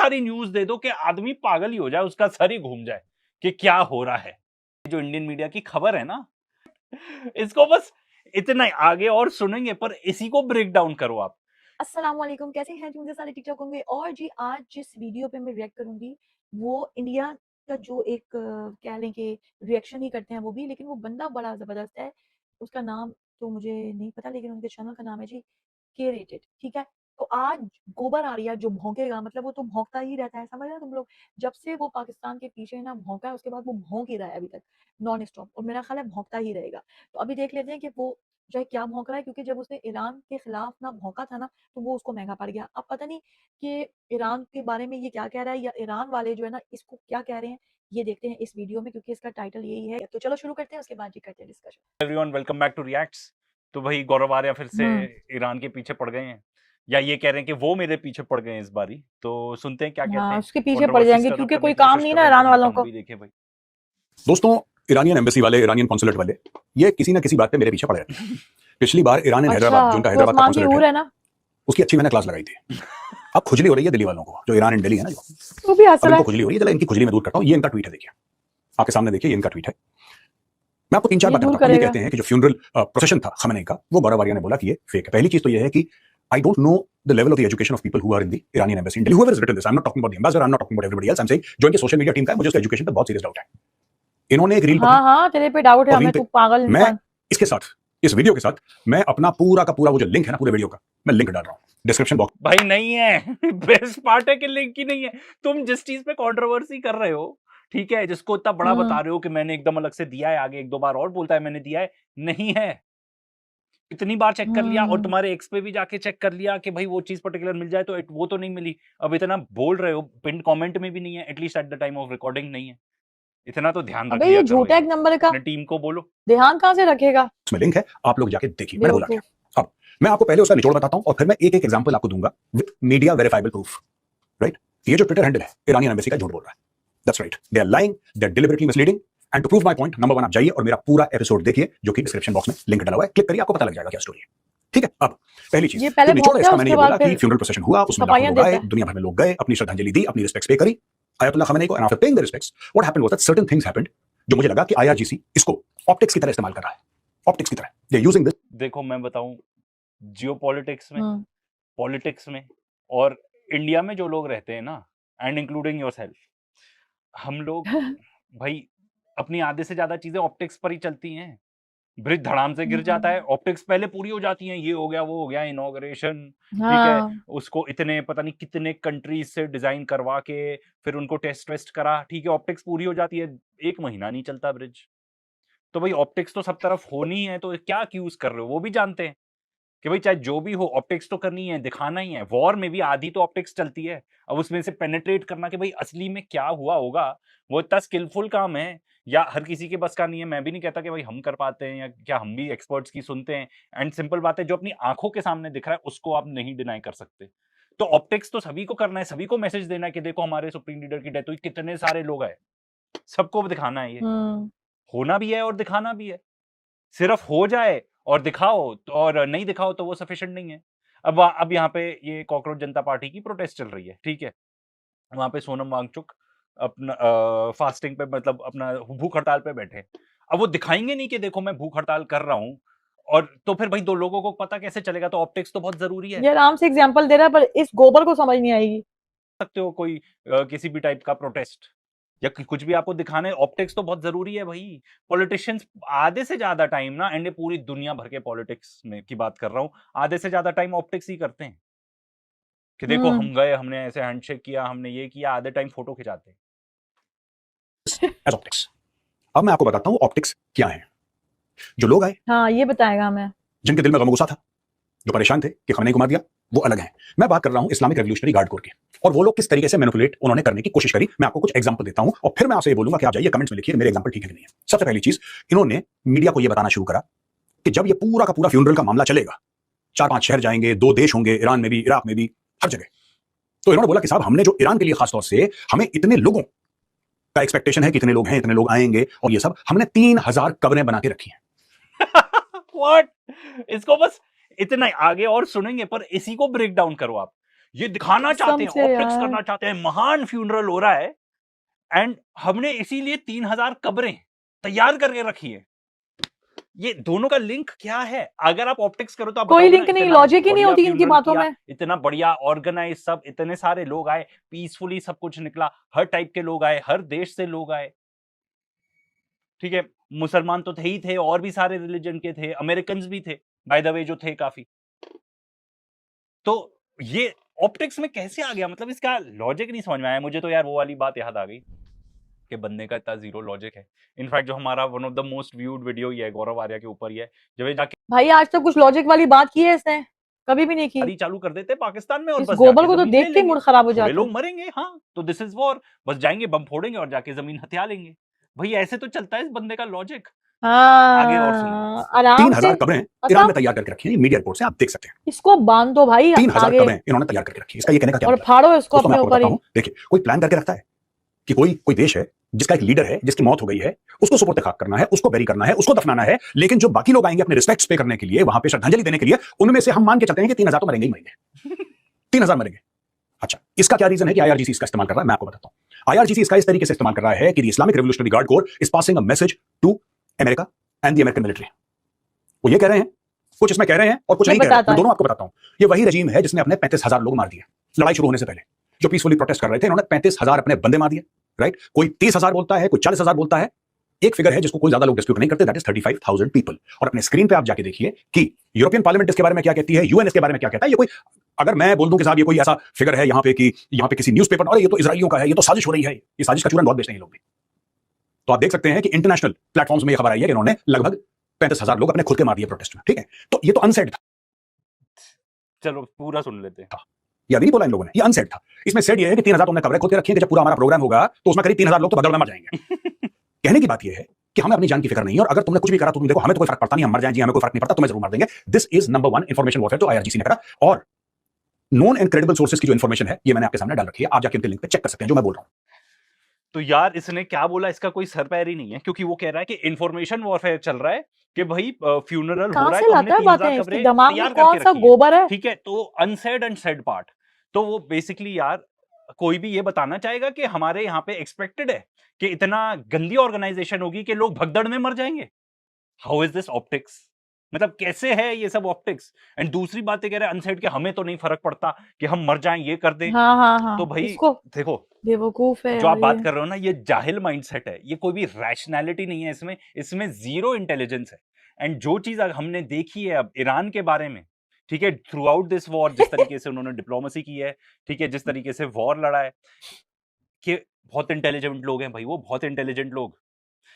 सारी न्यूज दे दो कि आदमी पागल ही हो जाए, उसका सर ही घूम जाए कि क्या हो रहा है। जो इंडियन मीडिया की खबर है ना, इसको बस इतना आगे और सुनेंगे, पर इसी को ब्रेक डाउन करो आप। अस्सलाम वालेकुम, कैसे हैं जी? मुझे सारे टिकटॉक होंगे। और जी आज जिस वीडियो पे मैं रिएक्ट करूंगी वो इंडिया का जो एक कह लें कि रिएक्शन ही करते हैं वो भी, लेकिन वो बंदा बड़ा जबरदस्त है। उसका नाम तो मुझे नहीं पता, लेकिन उनके चैनल का नाम है जी के रेटेड, ठीक है। तो आज गोबर आ रही है जो भौंकेगा, मतलब वो तो भौंकता ही रहता है, समझ रहे हो तुम लोग। जब से वो पाकिस्तान के पीछे ना भौंका है, उसके बाद वो भौंक ही रहा है अभी तक नॉन स्टॉप, और मेरा ख्याल है भौंकता ही रहेगा। तो अभी देख लेते हैं कि वो जो है क्या भौंक रहा है, क्योंकि जब उसने ईरान के खिलाफ ना भौंका था ना, तो वो उसको महंगा पड़ गया। अब पता नहीं कि ईरान के बारे में ये क्या कह रहा है, या ईरान वाले जो है ना इसको क्या कह रहे हैं। ये देखते हैं इस वीडियो में, क्योंकि इसका टाइटल यही है। तो चलो शुरू करते हैं, उसके बाद जी करते हैं discussion. Everyone, welcome back to Reacts. तो भाई गौरव आर्या फिर से ईरान के पीछे पड़ गए हैं, या ये कह रहे हैं कि वो मेरे पीछे पड़ गए हैं इस बारी। तो सुनते हैं क्या कहते हाँ, हैं। उसके पीछे पड़ कंट्रोवर्सी जाएंगे, स्टर अप क्योंकि करने कोई की काम कोशिश नहीं कर ना रहे हैं, ईरान कम से वालों कम को। भी देखे भाई। दोस्तों, ईरानियन एम्बेसी वाले, ईरानियन कॉन्सुलेट वाले, ये किसी ना किसी बात पे मेरे पीछे पड़े रहते हैं। पिछली बार ईरान इन अच्छा, हैदराबाद, जो उनका तो हैदराबाद का आसमान की कॉन्सुलेट हूर है, है ना। उसकी अच्छी मैंने क्लास लगाई थी। अब खुजली हो रही है दिल्ली वालों को, जो ईरान इन दिल्ली है ना, जो वो भी हंस अब रहा इनको है। खुजली हो रही है। चलो इनकी खुजली मैं दूर करता हूँ। ये इनका ट्वीट है, देखिए आपके सामने, देखिए ये इनका ट्वीट है। मैं आपको तीन चार ये बातें दूर बताता हूँ। ये करेगा। कहते हैं कि जो फ्यूनरल प्रोसेशन था खमेनी का, वो गौरव आर्या ने बोला कि ये फेक है। पहली चीज तो ये है कि I don't know the level of the education of people who are in the Iranian embassy in Delhi, whoever has written this, I'm not talking about the ambassador, I'm not talking about everybody else, I'm saying जो इनके social media team का है, मुझे उसका education पे बहुत serious doubt है। इन्होंने एक रील हाँ हाँ, तेरे पे डाउट है और रील हमें, पे तू पागल मैं इंसान। इसके साथ, इस वीडियो के साथ, मैं अपना पूरा का पूरा वो जो लिंक है ना पूरे वीडियो का, मैं लिंक डाल रहा हूँ डिस्क्रिप्शन बॉक्स। भाई नहीं है। बेस्ट पार्ट है कि लिंक ही नहीं है। तुम जिस चीज पे कंट्रोवर्सी कर रहे हो, ठीक है, जिसको इतना बड़ा बता रहे हो कि मैंने एकदम अलग से दिया है, आगे एक दो बार और बोलता है मैंने दिया है, नहीं है। इतनी बार चेक कर लिया और तुम्हारे एक्स पे भी जाके चेक कर लिया कि भाई वो चीज पर्टिकुलर मिल जाए, तो वो तो नहीं मिली। अब इतना बोल रहे हो, पिन कमेंट में भी नहीं है, at least at the time of recording नहीं है। इतना तो ध्यान रख अबे लिया ये करो झूठा यार। एक नंबर का अपने टीम को बोलो। ध्यान कहाँ से रखेगा। में लिंक है, आप लोग जाके देखिए, मैंने बोला क्या। बेवकूफ। अब मैं आपको पहले उसका निचोड़ बताता हूं और फिर मैं एक एक एग्जांपल आपको दूंगा with media verifiable proof. Right, ये जो ट्विटर हैंडल है ईरानियन एम्बेसी का, झूठ बोल रहा है। That's right, they are lying, they are deliberately misleading. And to prove my point, number 1 आप जाइए और मेरा पूरा एपिसोड देखिए, जो कि डिस्क्रिप्शन बॉक्स में लिंक डाला हुआ है, क्लिक करिए, आपको पता लग जाएगा क्या स्टोरी है। ठीक है, अब पहली चीज ये पहले जो निचोड़ है भौंकता इसका, है, मैंने उसके ये बोला बाद कि फिर फ्यूनरल प्रोसेशन हुआ, उसमें लाखों सफाइयां लोग आए, देता है। दुनिया भर में लोग गए, अपनी श्रद्धांजलि दी, अपनी रिस्पेक्ट्स पे करी अयतुल्लाह खमेनी को। And after paying the respects, what happened was that certain things happened, जो मुझे लगा कि आईआरजीसी इसको ऑप्टिक्स की तरह इस्तेमाल कर रहा है। ऑप्टिक्स की तरह दे आर यूजिंग दिस। देखो मैं बताऊं, जियोपॉलिटिक्स में, पॉलिटिक्स में और इंडिया में जो लोग रहते हैं ना, एंड इंक्लूडिंग योरसेल्फ, हम लोग भाई अपनी आधे से ज्यादा चीजें ऑप्टिक्स पर ही चलती हैं। ब्रिज धड़ाम से गिर जाता है, ऑप्टिक्स पहले पूरी हो जाती हैं, ये हो गया वो हो गया, इनॉग्रेशन, ठीक है, हाँ। उसको इतने पता नहीं कितने कंट्रीज से डिजाइन करवा के फिर उनको टेस्ट करा, ठीक है, ऑप्टिक्स पूरी हो जाती है, 1 महीना नहीं चलता ब्रिज। तो भाई ऑप्टिक्स तो सब तरफ होनी है, तो क्या यूज कर रहे हो वो भी जानते हैं कि भाई चाहे जो भी हो ऑप्टिक्स तो करनी है, दिखाना ही है। वॉर में भी आधी तो ऑप्टिक्स चलती है। अब उसमें से पेनिट्रेट करना कि भाई असली में क्या हुआ होगा, वो इतना स्किलफुल काम है, या हर किसी के बस का नहीं है। मैं भी नहीं कहता कि भाई हम कर पाते हैं, या क्या हम भी एक्सपर्ट्स की सुनते हैं। एंड सिंपल बात है, जो अपनी आंखों के सामने दिख रहा है उसको आप नहीं डिनाई कर सकते। तो ऑप्टिक्स तो सभी को करना है, सभी को मैसेज देना है कि देखो हमारे सुप्रीम लीडर की डेथ हुई, कितने सारे लोग आए, सबको दिखाना है। ये होना भी है और दिखाना भी है। सिर्फ हो जाए और दिखाओ तो, और नहीं दिखाओ तो वो सफिशिएंट नहीं है। अब यहाँ पे ये कॉकरोच जनता पार्टी की प्रोटेस्ट चल रही है, ठीक है, वहां पे सोनम वांगचुक अपना फास्टिंग पे, मतलब अपना भूख हड़ताल पे बैठे। अब वो दिखाएंगे नहीं कि देखो मैं भूख हड़ताल कर रहा हूँ, और तो फिर भाई दो लोगों को पता कैसे चलेगा। तो ऑप्टिक्स तो बहुत जरूरी है। ये आराम से एग्जांपल दे रहा है, पर इस गोबर को समझ नहीं आएगी। सकते हो कोई किसी भी टाइप का प्रोटेस्ट या कुछ भी आपको दिखाना है, ऑप्टिक्स तो बहुत जरूरी है भाई। पॉलिटिशियंस आधे से ज्यादा टाइम ना, एंड पूरी दुनिया भर के पॉलिटिक्स में की बात कर रहा हूँ, आधे से ज्यादा टाइम ऑप्टिक्स ही करते हैं कि देखो हम गए, हमने ऐसे हैंडशेक किया, हमने ये किया, आधे टाइम फोटो खिंचाते हैं। As optics. अब मैं आपको बताता हूं ऑप्टिक्स क्या है। जो लोग आए, हाँ, ये बताएगा हमें। जिनके दिल में गम गुस्सा था, जो परेशान थे कि खमेनी को मार दिया, वो अलग हैं। मैं बात कर रहा हूं इस्लामिक रेवोल्यूशनरी गार्ड कोर की, और वो लोग किस तरीके से मैनिपुलेट उन्होंने करने की कोशिश करी। मैं आपको कुछ एग्जांपल देता हूं और फिर मैं आपसे ये बोलूंगा कि आप जाइए कमेंट्स में लिखिए मेरे एग्जांपल ठीक है कि नहीं है। सबसे पहली चीज, इन्होंने मीडिया को यह बताना शुरू करा कि जब ये पूरा का पूरा फ्यूनरल का मामला चलेगा, 4-5 शहर जाएंगे, 2 देश होंगे, ईरान में भी, इराक में भी, हर जगह। तो इन्होंने बोला कि साहब हमने जो ईरान के लिए खासतौर से, हमें इतने लोगों का एक्सपेक्टेशन है कि इतने लोग हैं, इतने लोग आएंगे, और ये सब हमने 3000 कब्रें बना के रखी हैं। What? इसको बस इतना आगे और सुनेंगे, पर इसी को ब्रेक डाउन करो आप, ये दिखाना चाहते हैं, समझे ऑप्टिक्स यार। करना चाहते हैं, महान फ्यूनरल हो रहा है एंड हमने इसीलिए 3000 कब्रें तैयार करके रखी है। ये दोनों का लिंक क्या है? अगर आप ऑप्टिक्स करो तो आप कोई बताओगे लिंक ना, नहीं, इतना लॉजिक ही नहीं बढ़िया होती इनकी फ्यूनरल बातों किया, में। इतना बढ़िया ऑर्गेनाइज, सब इतने सारे लोग आए, पीसफुली सब कुछ निकला, हर टाइप के लोग आए, हर देश से लोग आए, ठीक है, मुसलमान तो थे ही थे, और भी सारे रिलीजन के थे, अमेरिकन भी थे बाय द वे जो थे काफी। तो ये ऑप्टिक्स में कैसे आ गया? मतलब इसका लॉजिक नहीं समझ में आया मुझे तो यार। वो वाली बात याद आ गई कि बंदे का इतना जीरो लॉजिक है। इनफैक्ट जो हमारा one of the most viewed video ही है गौरव आर्या के ऊपर ही है, जब ये जाके भाई आज तक कुछ लॉजिक वाली बात की है इसने? कभी भी नहीं की। गाड़ी चालू कर देते पाकिस्तान में और इस बस गोबर जाके को तो जमीन ले देख के लेंगे, मूड खराब हो तो वे जाता लोग है। मरेंगे। हाँ, तो दिस इज वॉर, बस जाएंगे बम फोड़ेंगे और जाके जमीन हथिया लेंगे। भाई ऐसे तो चलता है इस बंदे का लॉजिक। आगे और सुनो। हाँ, आराम 3000 से कब्रें ईरान मतलब में तैयार करके रखी है, मीडिया रिपोर्ट से आप देख सकते हैं। इसको बांध दो भाई 3000 आगे कब्रें इन्होंने तैयार करके रखी है। इसका ये कहने का क्या और मतलब है? फाड़ो इसको दोस्तों मैं अपने आपको ऊपर बताता ही। हूं, देखिए कोई प्लान करके रखता है कि कोई देश है जिसका एक लीडर है जिसकी मौत हो गई है, उसको सुपुर्द खाक करना है, उसको बेरी करना है, उसको दफनाना है, लेकिन जो बाकी लोग आएंगे अपने रिस्पेक्ट्स पे करने के लिए, वहां पे श्रद्धांजलि देने के लिए, उनमें से हम मान के चलते हैं कि 3000 तो मरेंगे ही मरेंगे। 3000 मरेंगे। अच्छा, इसका क्या रीजन है कि आईआरजीसी इसका इस्तेमाल कर रहा है? मैं आपको बताता हूं। आईआरजीसी इसका इस तरीके से इस्तेमाल कर रहा है कि the Islamic Revolutionary Guard Corps is passing a message to America and the American military. वो ये कह रहे हैं, कुछ इसमें कह रहे हैं और कुछ ये नहीं कह रहे हैं। बताता मैं है। दोनों आपको बताता हूं। ये वही रजीम है जिसने अपने 35,000 लोग मार दिए लड़ाई शुरू होने से पहले। जो पीसफुली प्रोटेस्ट कर रहे थे, इन्होंने 35,000 अपने बंदे मार दिए, राइट? कोई 30,000 बोलता है, कोई 40,000 बोलता है। एक फिगर है जिसको कोई ज्यादा लोग डिस्प्यूट नहीं करते, दैट इज 35,000 पीपल। और अपने स्क्रीन पे आप जाके देखिए कि यूरोपियन पार्लियामेंट इसके बारे में क्या कहती है, यूएन इसके बारे में क्या कहता है। ये कोई, अगर मैं बोल दूं कि साहब ये कोई ऐसा फिगर है यहाँ पे कि यहाँ पे किसी न्यूज़पेपर, और ये तो इजराइलियों का है, ये तो साजिश हो रही है, ये साजिश का चूरन बहुत बेचते हैं ये लोग भी। तो आप देख सकते हैं कि इंटरनेशनल प्लेटफॉर्म्स में ये खबर आई है कि इन्होंने लगभग 35,000 लोग अपने खुद के मार दिए प्रोटेस्ट में, ठीक है? तो ये तो अनसेड था। चलो पूरा सुन लेते हैं। ये अभी नहीं बोला इन लोगों ने, ये अनसेड था। इसमें सेड ये है कि 3000 तुमने कवरेज खुद के रखी है कि जब पूरा हमारा प्रोग्राम होगा तो उसमें करीब 3000 लोग तो बगल में मर जाएंगे। कहने की बात ये है कि हमें अपनी जान की फिक्र नहीं है, और अगर तुमने कुछ भी करा तो तुम देखो हमें तो कोई फर्क पड़ता नहीं, हम मर जाएं जी, हमें कोई फर्क नहीं पड़ता, तुम्हें जरूर मार देंगे। This is number 1 information warfare जो आईआरजीसी ने करा, और नॉन एंड क्रेडिबल सोर्सेज की जो इंफॉर्मेशन है ये मैंने आपके सामने डाल रखी है, आप जाके उनके लिंक पे चेक कर सकते हैं जो मैं बोल रहा हूं। तो यार इसने क्या बोला, इसका कोई सर पैर ही नहीं है, क्योंकि वो कह रहा है कि इंफॉर्मेशन वॉरफेयर चल रहा है कि भाई फ्यूनरल हो कहाँ रहा है से तो हमने लाता है 3000 बातें? इसके कब्रें दिमाग में तैयार कौन करके सा रखी है, गोबर है? ठीक है? तो अनसेड एंड सेड पार्ट, तो वो बेसिकली यार कोई भी ये बताना चाहेगा कि हमारे यहाँ पे एक्सपेक्टेड है कि इतना गंदी ऑर्गेनाइजेशन होगी कि लोग भगदड़ में मर जाएंगे। How is this optics? मतलब कैसे है ये सब ऑप्टिक्स? एंड दूसरी बात ये कह रहे हैं अनसेड कि हमें तो नहीं फर्क पड़ता कि हम मर जाएं, ये कर दें। हाँ तो भाई इसको देखो, बेवकूफ है जो यार आप बात ये। कर रहे हो ना, ये जाहिल माइंडसेट है, ये कोई भी रैशनैलिटी नहीं है इसमें, इसमें जीरो इंटेलिजेंस है। एंड जो चीज हमने देखी है अब ईरान के बारे में, ठीक है, थ्रू आउट दिस वॉर, जिस तरीके से उन्होंने डिप्लोमेसी की है, ठीक है, जिस तरीके से वॉर लड़ा है, कि बहुत इंटेलिजेंट लोग हैं भाई, वो बहुत इंटेलिजेंट लोग।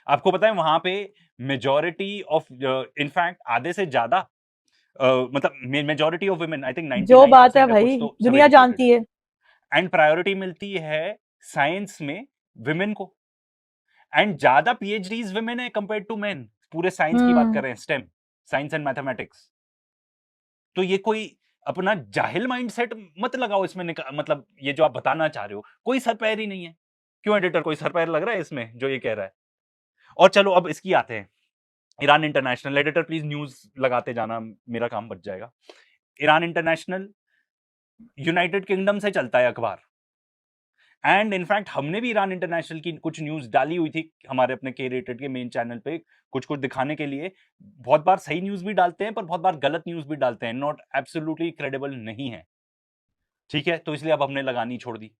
आपको पता है वहां पे मेजोरिटी ऑफ, इनफैक्ट आधे से ज्यादा, मतलब majority of women, I think जो बात है 99% या कुछ भाई तो सब दुनिया एजुकेटेड जानती है। है। एंड प्रायोरिटी मिलती है साइंस में विमेन को, एंड ज्यादा पीएचडीज विमेन है कंपेयर टू मेन। पूरे साइंस की बात कर रहे हैं, स्टेम, साइंस एंड मैथमेटिक्स। तो ये कोई अपना जाहिल माइंडसेट मत लगाओ इसमें, मतलब ये जो आप बताना चाह रहे हो कोई सर पैर ही नहीं है। क्यों एडिटर, कोई सर पैर लग रहा है इसमें जो ये कह रहा है? और चलो अब इसकी आते हैं, Iran international. Editor please news लगाते जाना, मेरा काम बच जाएगा। ईरान इंटरनेशनल यूनाइटेड किंगडम से चलता है अखबार, एंड इनफैक्ट हमने भी ईरान इंटरनेशनल की कुछ न्यूज डाली हुई थी हमारे अपने के रेटेड के मेन चैनल पे, कुछ कुछ दिखाने के लिए। बहुत बार सही न्यूज भी डालते हैं पर बहुत बार गलत न्यूज भी डालते हैं, नॉट एब्सोल्युटली क्रेडिबल नहीं है, ठीक है? तो इसलिए अब हमने लगानी छोड़ दी,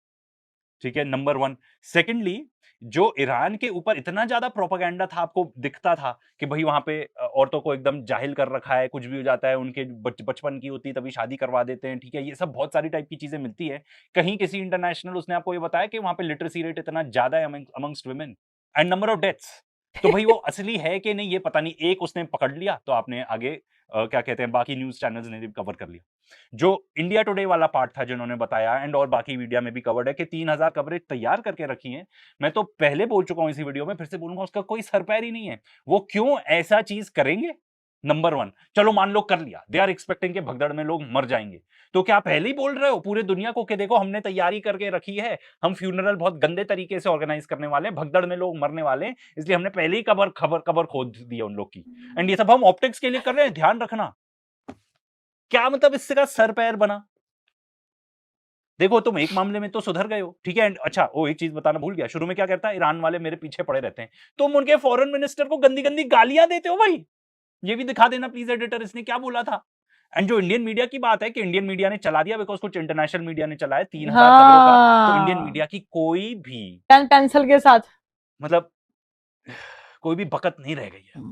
ठीक है, नंबर 1। सेकेंडली, जो ईरान के ऊपर इतना ज्यादा प्रोपेगेंडा था, आपको दिखता था कि भाई वहां पे औरतों को एकदम जाहिल कर रखा है, कुछ भी हो जाता है, उनके बचपन की होती तभी शादी करवा देते हैं, ठीक है, ये सब बहुत सारी टाइप की चीजें मिलती है। कहीं किसी इंटरनेशनल उसने आपको ये बताया कि वहां पे लिटरेसी रेट इतना ज्यादा है amongst women, and number of deaths. तो भाई वो असली है कि नहीं ये पता नहीं, एक उसने पकड़ लिया तो आपने आगे क्या कहते हैं, बाकी न्यूज चैनल्स ने भी कवर कर लिया। जो इंडिया टुडे वाला पार्ट था जिन्होंने बताया, एंड और बाकी मीडिया में भी कवर्ड है कि 3000 कवरेज तैयार करके रखी है। मैं तो पहले बोल चुका हूं इसी वीडियो में, फिर से बोलूंगा, उसका कोई सर पैर ही नहीं है। वो क्यों ऐसा चीज करेंगे? नंबर 1, चलो मान लो कर लिया, दे आर एक्सपेक्टिंग के भगदड़ में लोग मर जाएंगे, तो क्या पहले ही बोल रहे हो पूरे दुनिया को कि देखो हमने तैयारी करके रखी है, हम फ्यूनरल बहुत गंदे तरीके से ऑर्गेनाइज करने वाले हैं, भगदड़ में लोग मरने वाले हैं, इसलिए हमने पहले ही खबर खोद दी है उन लोग की, एंड ये सब हम ऑप्टिक्स के लिए कर रहे हैं, ध्यान रखना। क्या मतलब इससे का सर पैर बना? देखो तुम एक मामले में तो सुधर गए हो, ठीक है। एंड अच्छा, वो एक चीज बताना भूल गया, शुरू में क्या कहता है, ईरान वाले मेरे पीछे पड़े रहते हैं। तुम उनके फॉरेन मिनिस्टर को गंदी गंदी गालियां देते हो भाई, ये भी दिखा देना प्लीज एडिटर, इसने क्या बोला था। एंड जो इंडियन मीडिया की बात है कि इंडियन मीडिया ने चला दिया, बिकॉज कुछ इंटरनेशनल मीडिया ने चलाया 3000 खबरों का, तो इंडियन हाँ मीडिया की कोई भी पेन पेंसिल के साथ मतलब कोई भी बकत नहीं रह गई है।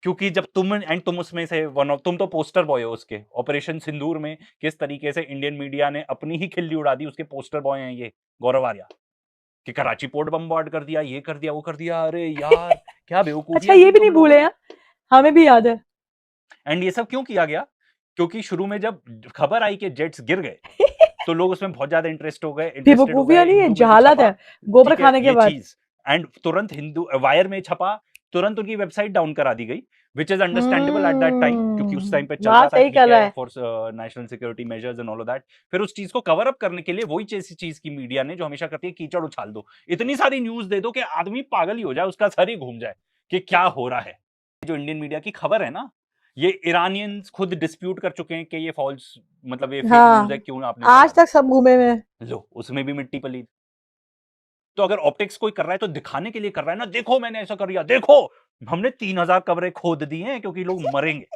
क्योंकि जब तुम उसमें से तुम तो पोस्टर बॉय हो उसके, ऑपरेशन सिंदूर में किस तरीके से इंडियन मीडिया ने अपनी ही खिल्ली उड़ा दी, उसके पोस्टर बॉय हैं ये गौरव आर्या, कि कराची पोर्ट बम्बार्ड कर दिया, ये कर दिया, वो कर दिया। अरे यार क्या बेवकूफी अच्छा ये भी नहीं भूले हैं, हमें भी याद है। एंड ये सब क्यों किया गया, क्योंकि शुरू में जब खबर आई कि जेट्स गिर गए तो लोग उसमें बहुत ज्यादा इंटरेस्ट हो गए, बेवकूफियां नहीं है, जहालत है, गोबर खाने के बाद। एंड तुरंत हिंदू वायर में छपा, तुरंत उनकी वेबसाइट डाउन करा दी गई, which is understandable at that time, क्योंकि उस टाइम पे चल रहा बात था सही कर रहा है। For national security measures and all of that. फिर उस चीज को कवर अप करने के लिए वही चीज की मीडिया ने जो हमेशा करती है, कीचड़ उछाल दो, इतनी सारी न्यूज दे दो कि आदमी पागल ही हो जाए, उसका सर ही घूम जाए कि क्या हो रहा है। जो इंडियन मीडिया की खबर है ना, ये ईरानियंस खुद डिस्प्यूट कर चुके हैं कि ये फॉल्स, मतलब ये फेक न्यूज है, क्यों आपने आज तक सब घूमे में, लो उसमें भी मिट्टी पलीद। तो अगर ऑप्टिक्स कोई कर रहा है तो दिखाने के लिए कर रहा है ना, देखो मैंने ऐसा कर दिया, देखो हमने 3000 कवरें खोद दी हैं क्योंकि लोग मरेंगे,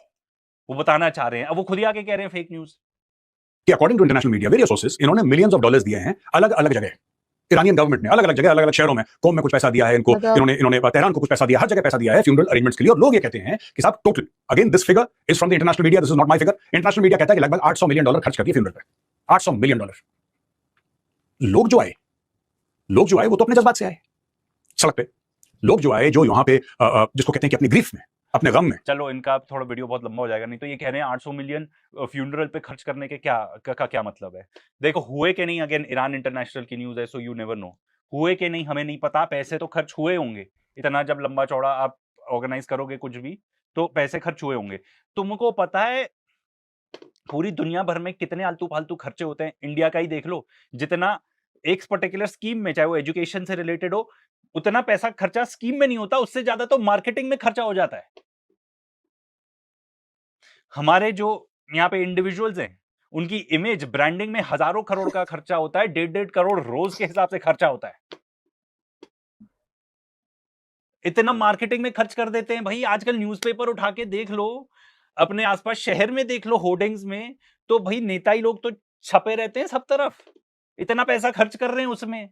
वो बताना चाह रहे हैं। अब वो खुद ही आके कह रहे हैं फेक न्यूज। कि according to international media various sources, इन्होंने मिलियंस ऑफ डॉलर्स दिए हैं अलग अलग जगह। ईरानियन गवर्नमेंट ने अलग अलग जगह, अलग अलग शहरों में, कौम में कुछ पैसा दिया है इनको, इन्होंने तेहरान को कुछ पैसा दिया, हर जगह पैसा दिया है फ्यूनरल अरेंजमेंट्स के लिए। और लोग ये कहते हैं कि साहब total, again this figure is from the international media, this is not my figure. International media कहता है कि लगभग $800 मिलियन खर्च कर दिए फ्यूनरल पे। $800 मिलियन। लोग जो आए वो तो अपने जज्बात से आए सड़क पे। लोग जो आए, जो यहाँ पे जिसको कहते हैं कि अपनी ग्रीफ में, अपने गम में। चलो इनका थोड़ा वीडियो बहुत लंबा हो जाएगा, नहीं तो ये कह रहे हैं 800 मिलियन फ्यूनरल पे खर्च करने के क्या मतलब है। देखो हुए के नहीं, अगेन ईरान इंटरनेशनल की न्यूज है, सो यू नेवर नो, हुए के नहीं हमें नहीं पता, पैसे तो खर्च हुए होंगे। इतना जब लंबा चौड़ा आप ऑर्गेनाइज करोगे कुछ भी तो पैसे खर्च हुए होंगे। तुमको पता है पूरी दुनिया भर में कितने आलतू फालतू खर्चे होते हैं, इंडिया का ही देख लो, जितना एक पर्टिकुलर स्कीम में, चाहे वो एजुकेशन से रिलेटेड हो, उतना पैसा खर्चा स्कीम में नहीं होता, उससे ज्यादा तो मार्केटिंग में खर्चा हो जाता है। हमारे जो यहाँ पे इंडिविजुअल्स हैं, उनकी इमेज ब्रांडिंग में हजारों करोड़ का खर्चा होता है, 1.5 करोड़ रोज के हिसाब से खर्चा होता है। इतना मार्केटिंग में खर्च कर देते हैं भाई। आजकल न्यूज़पेपर उठा के देख लो, अपने आसपास शहर में देख लो, होर्डिंग्स में, तो भाई नेता ही लोग तो छपे रहते हैं सब तरफ, इतना पैसा खर्च कर रहे हैं उसमें।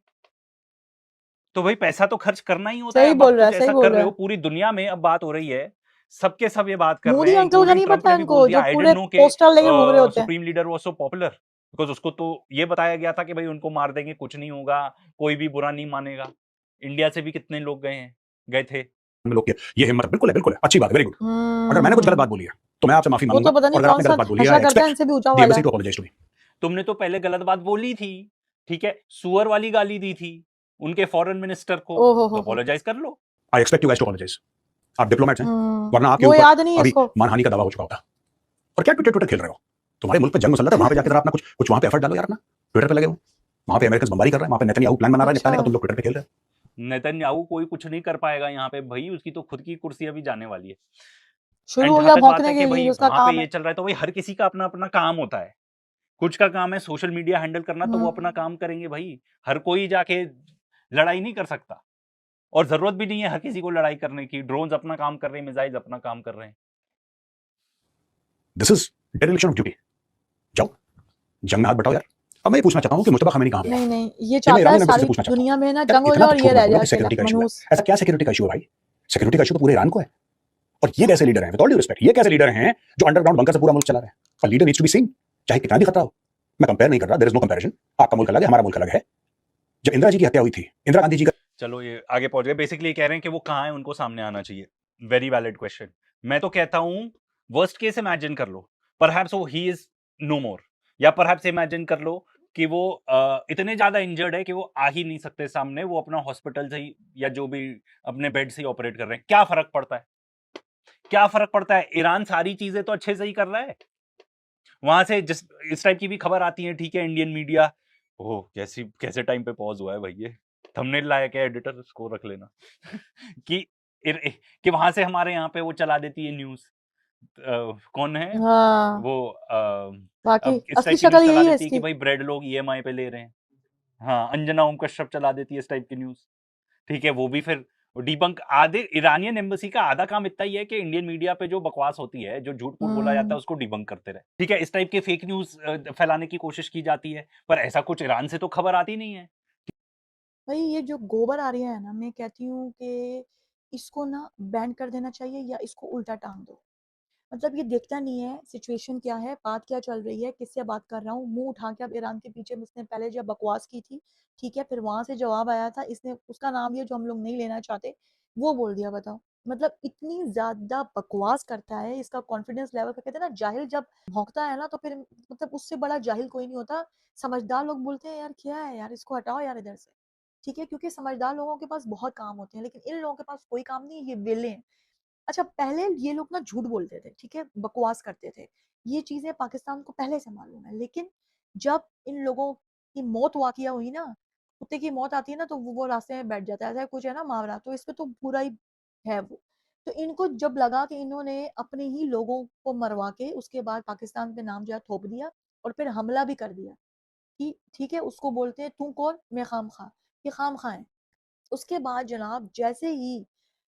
तो भाई पैसा तो खर्च करना ही होता है। सही अब बोल आप रहा कुछ है, सही ऐसा बोल कर रहा रहे हो, है। पूरी दुनिया में अब बात हो रही है, सबके सब ये बात कर रहे मोदी हैं, अंकल का नहीं इंक्लूडिंग पता ट्रंप ने इनको, भी जो बोल दिया, पूरे आई डिडंट नो पोस्टर लेके घूम रहे होते हैं। Supreme leader was so popular, because उसको तो ये बताया गया था कि भाई उनको मार देंगे, कुछ नहीं होगा, कोई भी बुरा नहीं मानेगा। इंडिया से भी कितने लोग गए थे। लोग के ये हिम्मत, बिल्कुल है, अच्छी बात है, वेरी गुड। अगर मैंने कुछ गलत बात बोली है तो मैं आपसे माफी वो मांगूंगा, तो पता और नहीं अगर कौन आपने सा गलत बात बोली है, नशा आई करता है, एक्सपेक्ट इनसे भी ऊंचा द वाला एम्बेसी है। To apologise to me. तुमने तो पहले गलत बात बोली थी, ठीक है, सुअर वाली गाली दी थी उनके फॉरेन मिनिस्टर को, ओहो तो अपोलोजाइज कर लो। I expect you guys to apologize. आप डिप्लोमेट्स हैं, वरना आपके वो ऊपर याद नहीं है अभी इसको। मानहानि का दावा हो चुका होता। और क्या ट्विटर खेल रहे हो? तुम्हारे मुल्क पे जंग मुसल्लत है, वहां पे जाकर अपना कुछ वहां पे एफर्ट डालो यार अपना। ट्विटर पे लगे हो, वहां पे अमेरिकन बमबारी कर रहे हैं, वहां पे नेतन्याहू प्लान बना रहा है निपटाने का, तुम लोग ट्विटर पे खेल रहे हो। नेतन्याहू कोई कुछ नहीं कर पाएगा यहाँ पे भाई, उसकी तो खुद की कुर्सी अभी जाने वाली है। शुरू एंड हो जहां गया तक बात भौंकने है के कि लिए, भाई उसका वहां पे काम ये है। चल रहा है, तो भाई हर किसी का अपना अपना काम होता है। कुछ का काम है सोशल मीडिया हैंडल करना, तो वो अपना काम करेंगे भाई। हर कोई जाके लड़ाई नहीं कर सकता, और जरूरत भी नहीं है हर किसी को लड़ाई करने की। ड्रोन्स अपना काम कर रहे हैं, मिसाइल्स अपना काम कर रहे हैं। This is derivation of duty. जाओ जंग में हाथ बटाओ यार। अब मैं ये पूछना चाहता हूँ कि मुस्तफा खमेनी कहाँ पे नहीं है? नहीं, ये मैं चाहता है ईरानी एम्बेसी से सारी पूछना चाहता हूँ दुनिया में ना यार, जंग हो इतना जाए तो और छोड़ ये मत रह बोलो जाए कि सिक्योरिटी का इशू है। मनहूस। ऐसा क्या सिक्योरिटी का इशू है भाई? सिक्योरिटी का इशू तो पूरे ईरान को है। और ये कैसे लीडर हैं, विद ऑल ड्यू रिस्पेक्ट, ये कैसे लीडर हैं जो अंडरग्राउंड बंकर से पूरा मुल्क चला रहे हैं? और leader needs to be seen, चाहे कितना भी खतरा हो। मैं कंपेयर नहीं कर रहा, देयर इज नो कंपैरिजन। आपका मुल्क अलग है, हमारा मुल्क अलग है। जब इंदिरा जी की हत्या हुई थी, इंदिरा गांधी जी का, चलो ये आगे पहुंच गए। बेसिकली ये कह रहे हैं कि वो कहाँ है, उनको सामने आना चाहिए। Very valid question. मैं तो कहता हूं वर्स्ट केस इमेजिन कर लो, परहैप्स वो ही इज नो मोर, या परहैप्स इमेजिन कर लो कि वो इतने ज्यादा इंजर्ड है कि वो आ ही नहीं सकते सामने, वो अपना हॉस्पिटल से ही या जो भी अपने बेड से ही ऑपरेट कर रहे हैं। क्या फर्क पड़ता है, क्या फर्क पड़ता है? ईरान सारी चीजें तो अच्छे से ही कर रहा है। वहां से जिस इस टाइप की भी खबर आती है, ठीक है, इंडियन मीडिया, ओह कैसे टाइम पे पॉज हुआ है भाई, ये थंबनेल लायक है, एडिटर इसको रख लेना कि कि वहां से हमारे यहाँ पे वो चला देती है न्यूज, कौन है हाँ वो वाकई अब इस असली टाइप की शक्ल न्यूज़ चला यही है देती है कि इसकी। भाई ब्रेड लोग ईएमआई पे ले रहे हैं। हाँ, अंजना ओम कश्यप चला देती है इस टाइप की न्यूज़। ठीक है, वो भी फिर डिबंक आधे ईरानियन एम्बेसी का आधा काम इतना ही है कि इंडियन मीडिया पे जो बकवास होती है, जो झूठ-फूट बोला जाता है उसको डिबंक करते रहे। ठीक है, इस टाइप के फेक न्यूज़ फैलाने की कोशिश की जाती है, पर ऐसा कुछ ईरान से तो खबर आती नहीं है। भाई ये जो गोबर आ रही है ना, मैं कहती हूँ कि इसको ना बैन कर देना चाहिए या इसको उल्टा टांग दो। मतलब ये देखता नहीं है सिचुएशन क्या है, बात क्या चल रही है, किससे बात कर रहा हूँ, मुंह उठा के अब ईरान के पीछे उसने पहले जब बकवास की थी, ठीक है, फिर वहां से जवाब आया था, इसने उसका नाम लिया जो हम लोग नहीं लेना चाहते, वो बोल दिया। बताओ, मतलब इतनी ज्यादा बकवास करता है, इसका कॉन्फिडेंस लेवल का कहते हैं ना, जाहिल जब भौंकता है ना तो फिर मतलब उससे बड़ा जाहिल कोई नहीं होता। समझदार लोग बोलते हैं यार क्या है यार, इसको हटाओ यार इधर से, ठीक है, क्योंकि समझदार लोगों के पास बहुत काम होते हैं, लेकिन इन लोगों के पास कोई काम नहीं है, ये वेले हैं। अच्छा, पहले ये लोग ना झूठ बोलते थे, ठीक है, बकवास करते थे, ये चीजें पाकिस्तान को पहले से मालूम है, लेकिन जब इन लोगों की मौत वाकया हुई ना, कुत्ते की मौत आती है ना तो वो रास्ते में बैठ जाता है, ऐसा कुछ है ना मुहावरा, तो इस पे तो पूरा ही है वो। तो इनको जब लगा कि इन्होंने अपने ही लोगों को मरवा के उसके बाद पाकिस्तान पे नाम जो है थोप दिया और फिर हमला भी कर दिया कि ठीक है, उसको बोलते हैं तू कौन, मैं खाम खा, ये खाम खा है। उसके बाद जनाब जैसे ही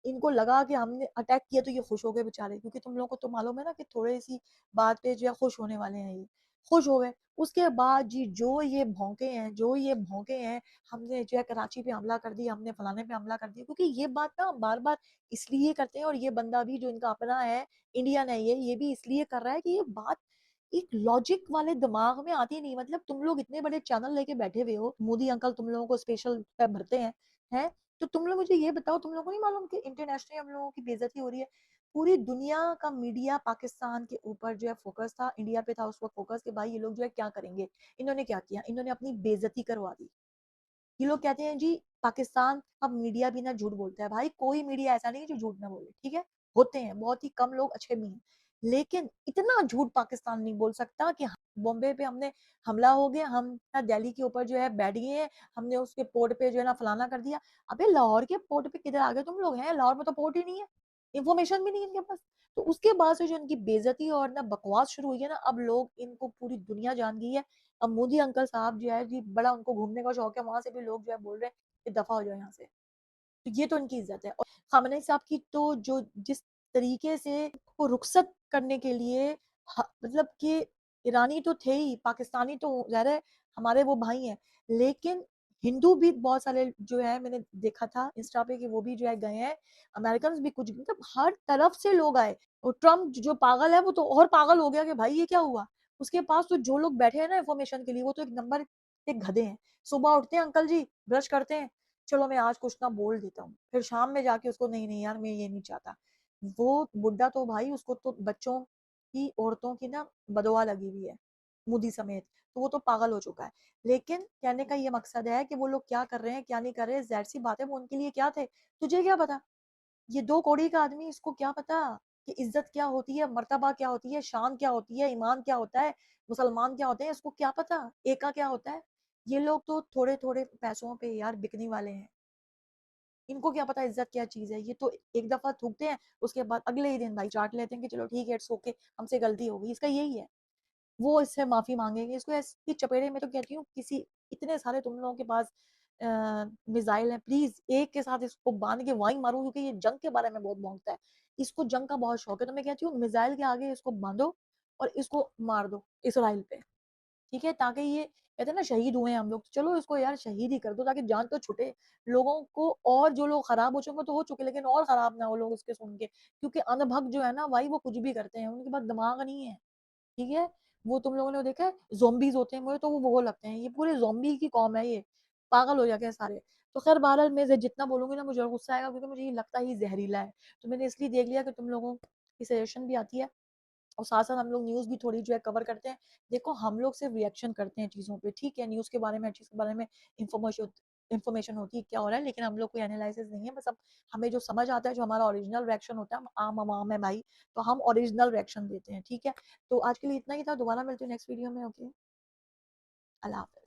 इनको लगा कि हमने अटैक किया तो ये खुश हो गए बेचारे, क्योंकि तुम लोगों को तो मालूम है ना कि थोड़ी सी बात पे जो है खुश होने वाले हैं, ये खुश हो गए। उसके बाद जी जो ये भौंके हैं, हमने जो है कराची पे हमला कर दिया, हमने फलाने पे हमला कर दिया, क्योंकि ये बात ना बार बार इसलिए करते हैं, और ये बंदा भी जो इनका अपना है, इंडियन है, ये भी इसलिए कर रहा है कि ये बात एक लॉजिक वाले दिमाग में आती नहीं। मतलब तुम लोग इतने बड़े चैनल लेके बैठे हुए हो, मोदी अंकल तुम लोगों को स्पेशल भरते हैं, तो तुम लोग मुझे ये बताओ, तुम लोगों को नहीं मालूम कि इंटरनेशनली हम लोगों की बेइज्जती हो रही है? पूरी दुनिया का मीडिया पाकिस्तान के ऊपर जो है फोकस था, इंडिया पे था उस वक्त फोकस, कि भाई ये लोग जो है क्या करेंगे। इन्होंने क्या किया, इन्होंने अपनी बेइज्जती करवा दी। ये लोग कहते हैं जी पाकिस्तान अब मीडिया भी ना झूठ बोलता है, भाई कोई मीडिया ऐसा नहीं है जो झूठ ना बोले, ठीक है, होते हैं बहुत ही कम लोग अच्छे भी हैं, लेकिन इतना झूठ पाकिस्तान नहीं बोल सकता कि बॉम्बे पे हमने हमला हो गया, हम ना दिल्ली के ऊपर जो है बैठ गए हैं, हमने उसके पोर्ट पे जो है ना फलाना कर दिया। अबे लाहौर के पोर्ट पे किधर आ गए तुम लोग, हैं लाहौर में तो पोर्ट ही नहीं है, इंफॉर्मेशन भी नहीं है इनके पास। तो उसके बाद से जो इनकी बेइज्जती और ना बकवास शुरू हुई है ना, अब लोग इनको पूरी दुनिया जान गई है। अब मोदी अंकल साहब जो है जी, बड़ा उनको घूमने का शौक है, वहां से भी लोग जो है बोल रहे हैं कि दफा हो जाओ यहाँ से। तो ये तो इनकी इज्जत है। और खामनेई साहब की तो जो जिस तरीके से वो रुखसत करने के लिए मतलब कि ईरानी तो थे ही, पाकिस्तानी तो ज़ाहिर है हमारे वो भाई हैं, लेकिन हिंदू भी बहुत सारे जो है मैंने देखा था इंस्टा पे कि वो भी जो है गए हैं, अमेरिकन भी कुछ, मतलब हर तरफ से लोग आए। और ट्रम्प जो पागल है वो तो और पागल हो गया कि भाई ये क्या हुआ। उसके पास तो जो लोग बैठे हैं ना इन्फॉर्मेशन के लिए, वो तो एक नंबर एक गधे हैं। सुबह उठते हैं अंकल जी, ब्रश करते हैं, चलो मैं आज कुछ ना बोल देता हूँ, फिर शाम में जाके उसको नहीं नहीं यार मैं ये नहीं चाहता। वो बुड्ढा तो भाई उसको तो बच्चों की औरतों की ना बदुआ लगी हुई है, मोदी समेत, तो वो तो पागल हो चुका है। लेकिन कहने का ये मकसद है कि वो लोग क्या कर रहे हैं क्या नहीं कर रहे हैं, जाहिर सी बात है वो उनके लिए क्या थे, तुझे क्या पता। ये 2 कौड़ी का आदमी, इसको क्या पता कि इज्जत क्या होती है, मर्तबा क्या होती है, शान क्या होती है, ईमान क्या होता है, मुसलमान क्या होते हैं, इसको क्या पता, एका क्या होता है। ये लोग तो थोड़े थोड़े पैसों पे यार बिकने वाले हैं, इनको क्या पता इज्जत क्या चीज है। ये तो एक दफा थूकते हैं, उसके बाद अगले ही दिन भाई चाट लेते हैं कि चलो ठीक है इट्स ओके, हमसे गलती हो गई, इसका यही है। वो इससे माफी मांगेंगे, इसको ऐसी चपेड़े में तो कहती हूँ किसी, इतने सारे तुम लोगों के पास मिसाइल है, प्लीज एक के साथ इसको बांध के वहीं मारो, क्योंकि ये जंग के बारे में बहुत भौंकता है, इसको जंग का बहुत शौक है। तो मैं कहती हूँ मिसाइल के आगे इसको बांधो और इसको मार दो इसराइल पे, ठीक है, ताकि ये कहते हैं ना शहीद हुए हैं हम लोग, तो चलो इसको यार शहीद ही कर दो ताकि जान तो छुटे लोगों को। और जो लोग खराब हो चुके तो हो चुके, लेकिन और खराब ना हो लोग इसके सुन के, क्योंकि अनभक्त जो है ना भाई वो कुछ भी करते हैं, उनके पास दिमाग नहीं है, ठीक है। वो तुम लोगों ने देखा है ज़ोंबीज़ होते हैं, मुझे तो वो लगते हैं, ये पूरे ज़ोंबी की कौम है ये, पागल हो जाते हैं सारे। तो खैर बहरहाल मैं जितना बोलूँगी ना मुझे और गुस्सा आएगा, क्योंकि मुझे ये लगता ही ज़हरीला है। तो मैंने इसलिए देख लिया कि तुम लोगों की सजेशन भी आती है और साथ-साथ हम लोग न्यूज़ भी थोड़ी जो है कवर करते हैं। देखो हम लोग सिर्फ रिएक्शन करते हैं चीज़ों पे, ठीक है, न्यूज़ के बारे में, हर चीज़ के बारे में इन्फॉर्मेशन इन्फॉर्मेशन होती है क्या हो रहा है, लेकिन हम लोग कोई एनालिसिस नहीं है, बस अब हमें जो समझ आता है, जो हमारा ओरिजिनल रिएक्शन होता है, हम आम अवाम है भाई, तो हम ओरिजिनल रिएक्शन देते हैं, ठीक है। तो आज के लिए इतना ही था, दोबारा मिलते हैं नेक्स्ट वीडियो में, ओके, अल्लाह हाफ़िज़।